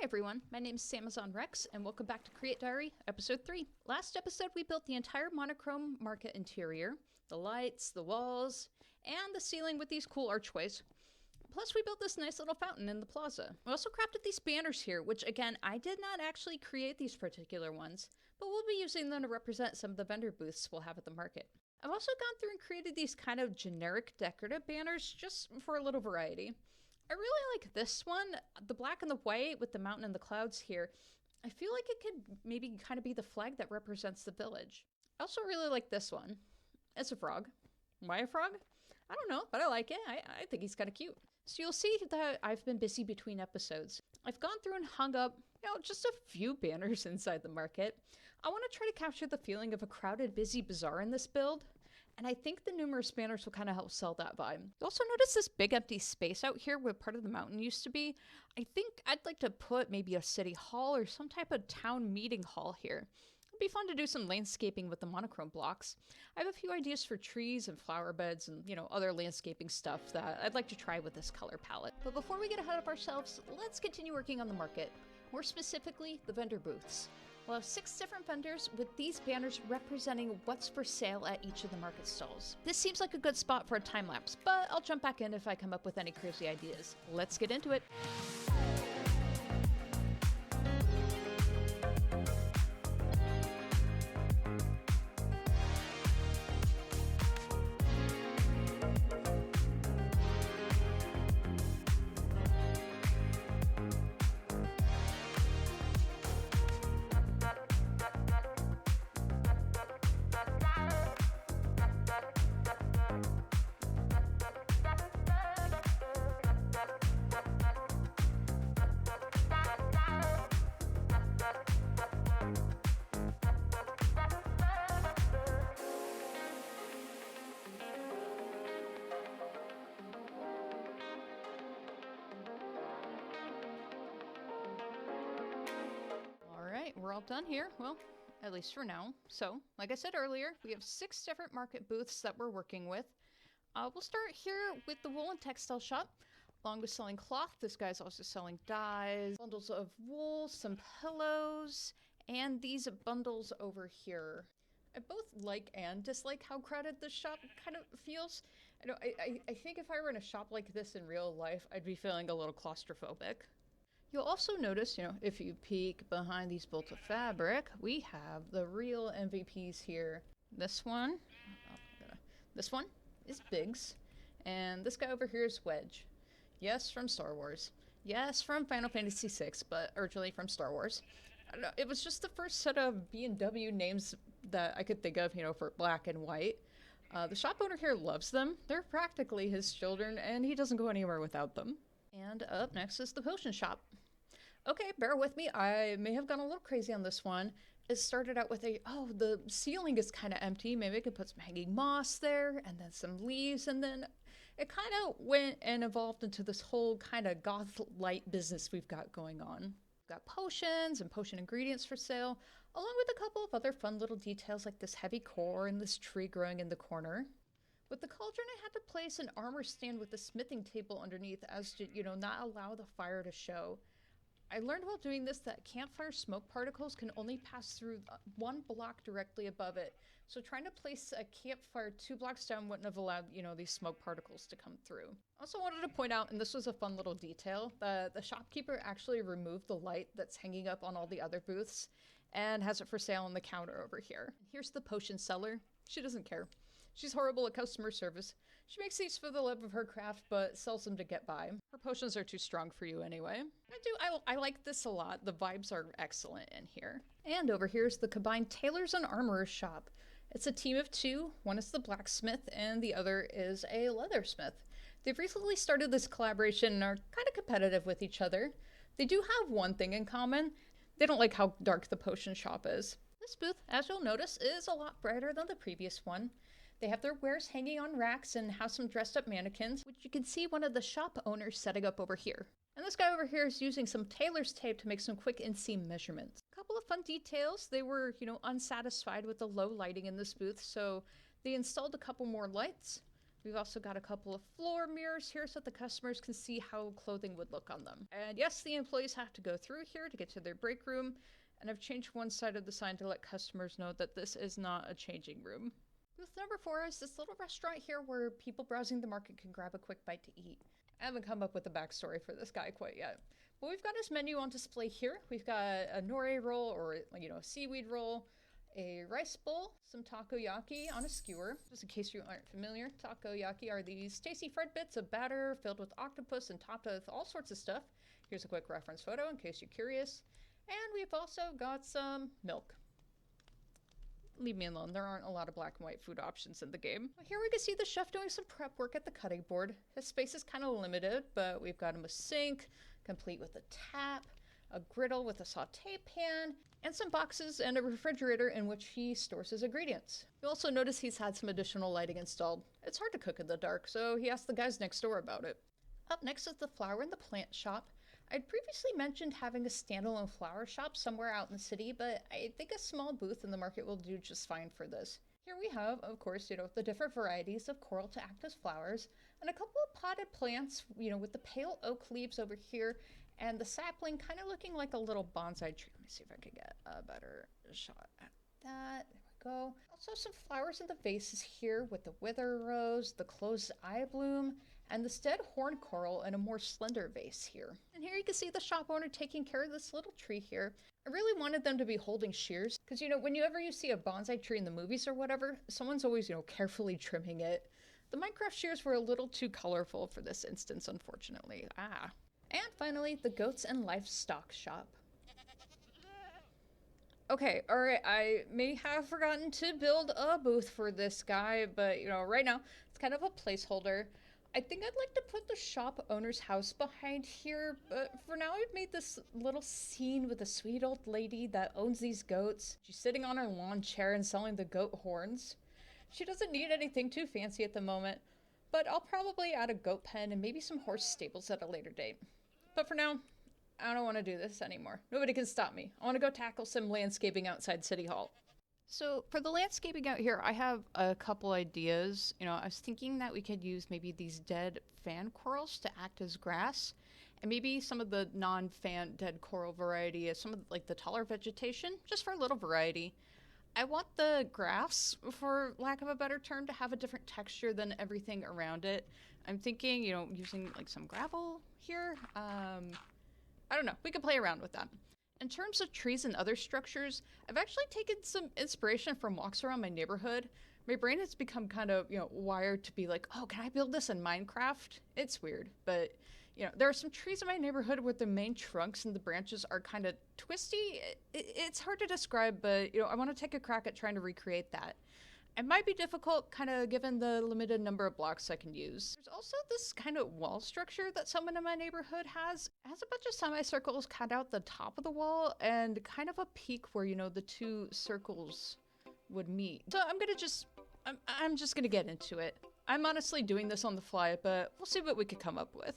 everyone, my name is Amazon Rex, and welcome back to Create Diary, Episode 3. Last episode, we built the entire monochrome market interior, the lights, the walls, and the ceiling with these cool archways. Plus, we built this nice little fountain in the plaza. We also crafted these banners here, which again, I did not actually create these particular ones, but we'll be using them to represent some of the vendor booths we'll have at the market. I've also gone through and created these kind of generic decorative banners just for a little variety. I really like this one, the black and the white with the mountain and the clouds here. I feel like it could maybe kind of be the flag that represents the village. I also really like this one. It's a frog. Why a frog? I don't know, but I like it. I think he's kind of cute. So you'll see that I've been busy between episodes. I've gone through and hung up, just a few banners inside the market. I want to try to capture the feeling of a crowded, busy bazaar in this build. And I think the numerous banners will kind of help sell that vibe. You also notice this big empty space out here where part of the mountain used to be. I think I'd like to put maybe a city hall or some type of town meeting hall here. It'd be fun to do some landscaping with the monochrome blocks. I have a few ideas for trees and flower beds and, other landscaping stuff that I'd like to try with this color palette. But before we get ahead of ourselves, let's continue working on the market. More specifically, the vendor booths. We'll have 6 different vendors with these banners representing what's for sale at each of the market stalls. This seems like a good spot for a time lapse, but I'll jump back in if I come up with any crazy ideas. Let's get into it. We're all done here. Well, at least for now. So, like I said earlier, we have 6 different market booths that we're working with. We'll start here with the wool and textile shop. Along with selling cloth, this guy's also selling dyes, bundles of wool, some pillows, and these bundles over here. I both like and dislike how crowded this shop kind of feels. I think if I were in a shop like this in real life, I'd be feeling a little claustrophobic. You'll also notice, if you peek behind these bolts of fabric, we have the real MVPs here. This one is Biggs, and this guy over here is Wedge. Yes, from Star Wars. Yes, from Final Fantasy VI, but originally from Star Wars. I don't know, it was just the first set of B&W names that I could think of, for black and white. The shop owner here loves them. They're practically his children, and he doesn't go anywhere without them. And up next is the potion shop. Okay, bear with me. I may have gone a little crazy on this one. It started out with the ceiling is kind of empty. Maybe I could put some hanging moss there and then some leaves. And then it kind of went and evolved into this whole kind of goth light business we've got going on. We've got potions and potion ingredients for sale, along with a couple of other fun little details like this heavy core and this tree growing in the corner. With the cauldron, I had to place an armor stand with a smithing table underneath as to, not allow the fire to show. I learned while doing this that campfire smoke particles can only pass through 1 block directly above it. So trying to place a campfire 2 blocks down wouldn't have allowed, these smoke particles to come through. Also wanted to point out, and this was a fun little detail, that the shopkeeper actually removed the light that's hanging up on all the other booths and has it for sale on the counter over here. Here's the potion seller. She doesn't care. She's horrible at customer service. She makes these for the love of her craft, but sells them to get by. Her potions are too strong for you anyway. I like this a lot. The vibes are excellent in here. And over here is the combined tailors and armorers shop. It's a team of 2. One is the blacksmith, and the other is a leathersmith. They've recently started this collaboration and are kind of competitive with each other. They do have one thing in common. They don't like how dark the potion shop is. This booth, as you'll notice, is a lot brighter than the previous one. They have their wares hanging on racks and have some dressed up mannequins, which you can see one of the shop owners setting up over here. And this guy over here is using some tailor's tape to make some quick inseam measurements. A couple of fun details. They were, unsatisfied with the low lighting in this booth, so they installed a couple more lights. We've also got a couple of floor mirrors here so that the customers can see how clothing would look on them. And yes, the employees have to go through here to get to their break room, and I've changed one side of the sign to let customers know that this is not a changing room. Booth number 4 is this little restaurant here where people browsing the market can grab a quick bite to eat. I haven't come up with a backstory for this guy quite yet. But we've got his menu on display here. We've got a nori roll, or a seaweed roll, a rice bowl, some takoyaki on a skewer. Just in case you aren't familiar, takoyaki are these tasty fried bits of batter filled with octopus and topped with all sorts of stuff. Here's a quick reference photo in case you're curious. And we've also got some milk. Leave me alone, there aren't a lot of black and white food options in the game. Here we can see the chef doing some prep work at the cutting board. His space is kind of limited, but we've got him a sink, complete with a tap, a griddle with a saute pan, and some boxes and a refrigerator in which he stores his ingredients. You'll also notice he's had some additional lighting installed. It's hard to cook in the dark, so he asked the guys next door about it. Up next is the flower and the plant shop. I'd previously mentioned having a standalone flower shop somewhere out in the city, but I think a small booth in the market will do just fine for this. Here we have, of course, the different varieties of coral to act as flowers, and a couple of potted plants, with the pale oak leaves over here, and the sapling kind of looking like a little bonsai tree. Let me see if I can get a better shot at that. There we go. Also some flowers in the vases here with the wither rose, the closed eye bloom, and the dead horn coral in a more slender vase here. And here you can see the shop owner taking care of this little tree here. I really wanted them to be holding shears, because whenever you see a bonsai tree in the movies or whatever, someone's always, carefully trimming it. The Minecraft shears were a little too colorful for this instance, unfortunately. And finally, the goats and livestock shop. Okay, alright, I may have forgotten to build a booth for this guy, but, right now, it's kind of a placeholder. I think I'd like to put the shop owner's house behind here, but for now I've made this little scene with a sweet old lady that owns these goats. She's sitting on her lawn chair and selling the goat horns. She doesn't need anything too fancy at the moment, but I'll probably add a goat pen and maybe some horse stables at a later date. But for now, I don't want to do this anymore. Nobody can stop me. I want to go tackle some landscaping outside City Hall. So for the landscaping out here, I have a couple ideas. I was thinking that we could use maybe these dead fan corals to act as grass, and maybe some of the non-fan dead coral variety as some of the taller vegetation, just for a little variety. I want the grass, for lack of a better term, to have a different texture than everything around it. I'm thinking, using some gravel here. I don't know. We could play around with that. In terms of trees and other structures, I've actually taken some inspiration from walks around my neighborhood. My brain has become kind of, wired to be like, oh, can I build this in Minecraft? It's weird, but, there are some trees in my neighborhood where the main trunks and the branches are kind of twisty. It's hard to describe, but, I want to take a crack at trying to recreate that. It might be difficult, kind of given the limited number of blocks I can use. There's also this kind of wall structure that someone in my neighborhood has. It has a bunch of semicircles cut out the top of the wall and kind of a peak where, the two circles would meet. So I'm just gonna get into it. I'm honestly doing this on the fly, but we'll see what we could come up with.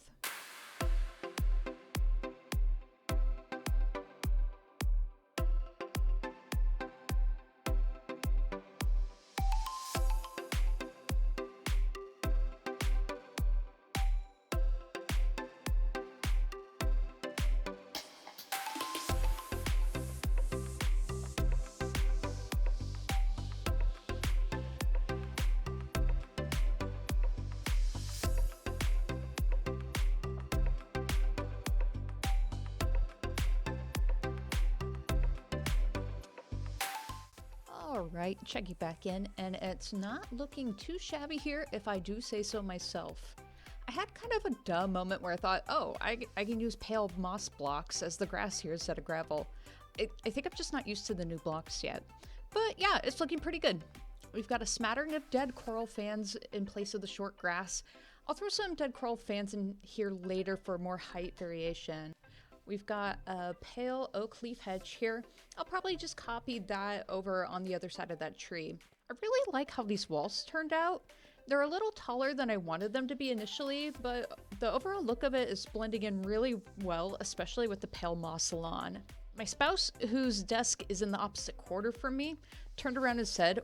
Alright, check it back in, and it's not looking too shabby here if I do say so myself. I had kind of a dumb moment where I thought, oh, I can use pale moss blocks as the grass here instead of gravel. I think I'm just not used to the new blocks yet. But yeah, it's looking pretty good. We've got a smattering of dead coral fans in place of the short grass. I'll throw some dead coral fans in here later for more height variation. We've got a pale oak leaf hedge here. I'll probably just copy that over on the other side of that tree. I really like how these walls turned out. They're a little taller than I wanted them to be initially, but the overall look of it is blending in really well, especially with the pale moss lawn. My spouse, whose desk is in the opposite corner from me, turned around and said,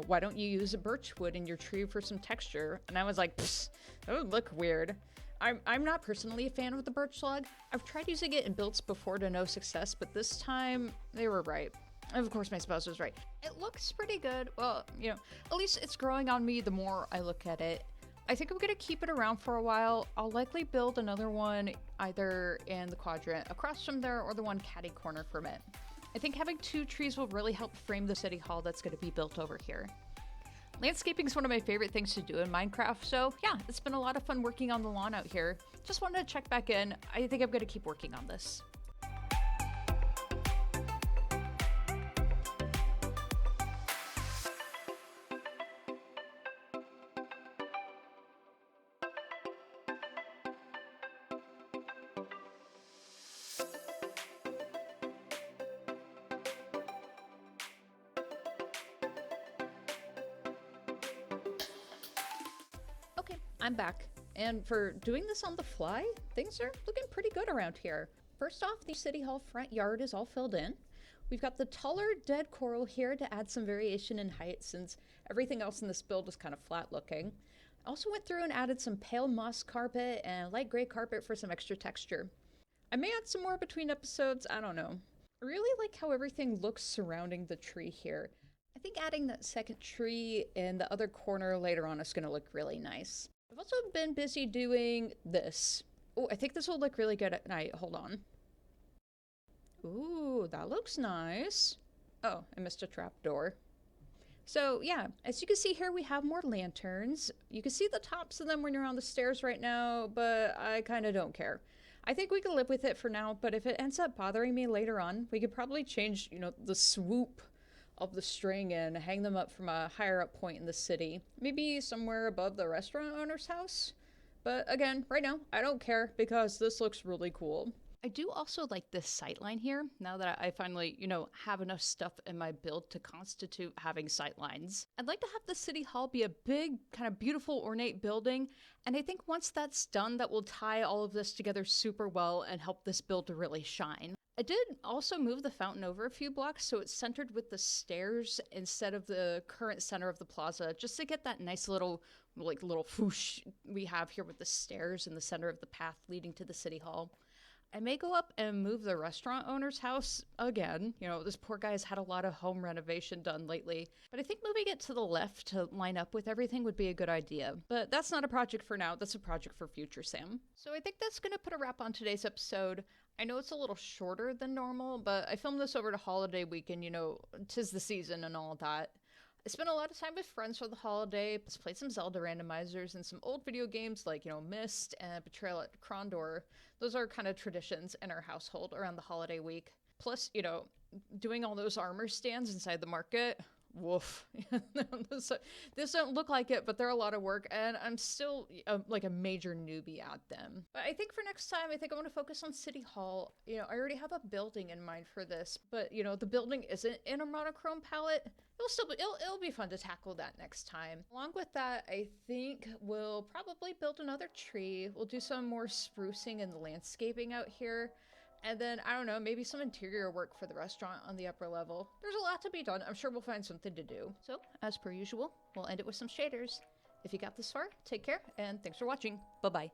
why don't you use a birch wood in your tree for some texture? And I was like, pfft, that would look weird. I'm not personally a fan of the birch log. I've tried using it in builds before to no success, but this time they were right. And of course, my spouse was right. It looks pretty good. Well, at least it's growing on me the more I look at it. I think I'm going to keep it around for a while. I'll likely build another one either in the quadrant across from there or the one catty corner from it. I think having 2 trees will really help frame the city hall that's going to be built over here. Landscaping is one of my favorite things to do in Minecraft, so yeah, it's been a lot of fun working on the lawn out here. Just wanted to check back in. I think I'm going to keep working on this. Okay, I'm back. And for doing this on the fly, things are looking pretty good around here. First off, the City Hall front yard is all filled in. We've got the taller dead coral here to add some variation in height since everything else in this build is kind of flat looking. I also went through and added some pale moss carpet and light gray carpet for some extra texture. I may add some more between episodes, I don't know. I really like how everything looks surrounding the tree here. I think adding that second tree in the other corner later on is going to look really nice. I've also been busy doing this. Oh, I think this will look really good at night. Hold on. Ooh, that looks nice. Oh, I missed a trap door. So yeah, as you can see here, we have more lanterns. You can see the tops of them when you're on the stairs right now, but I kind of don't care. I think we can live with it for now, but if it ends up bothering me later on, we could probably change, the swoop of the string and hang them up from a higher up point in the city. Maybe somewhere above the restaurant owner's house. But again, right now, I don't care because this looks really cool. I do also like this sightline here, now that I finally, have enough stuff in my build to constitute having sightlines. I'd like to have the city hall be a big, kind of beautiful, ornate building, and I think once that's done, that will tie all of this together super well and help this build to really shine. I did also move the fountain over a few blocks so it's centered with the stairs instead of the current center of the plaza, just to get that nice little whoosh we have here with the stairs in the center of the path leading to the city hall. I may go up and move the restaurant owner's house again. This poor guy has had a lot of home renovation done lately. But I think moving it to the left to line up with everything would be a good idea. But that's not a project for now. That's a project for future Sam. So I think that's going to put a wrap on today's episode. I know it's a little shorter than normal, but I filmed this over the holiday weekend. 'Tis the season and all of that. I spent a lot of time with friends for the holiday, played some Zelda randomizers and some old video games like, Myst and Betrayal at Krondor. Those are kind of traditions in our household around the holiday week. Plus, doing all those armor stands inside the market. Woof. This don't look like it, but they're a lot of work, and I'm still like a major newbie at them. But I think for next time, I think I want to focus on City Hall. I already have a building in mind for this, but the building isn't in a monochrome palette. It'll be fun to tackle that next time. Along with that, I think we'll probably build another tree. We'll do some more sprucing and landscaping out here. And then, I don't know, maybe some interior work for the restaurant on the upper level. There's a lot to be done. I'm sure we'll find something to do. So, as per usual, we'll end it with some shaders. If you got this far, take care, and thanks for watching. Bye-bye.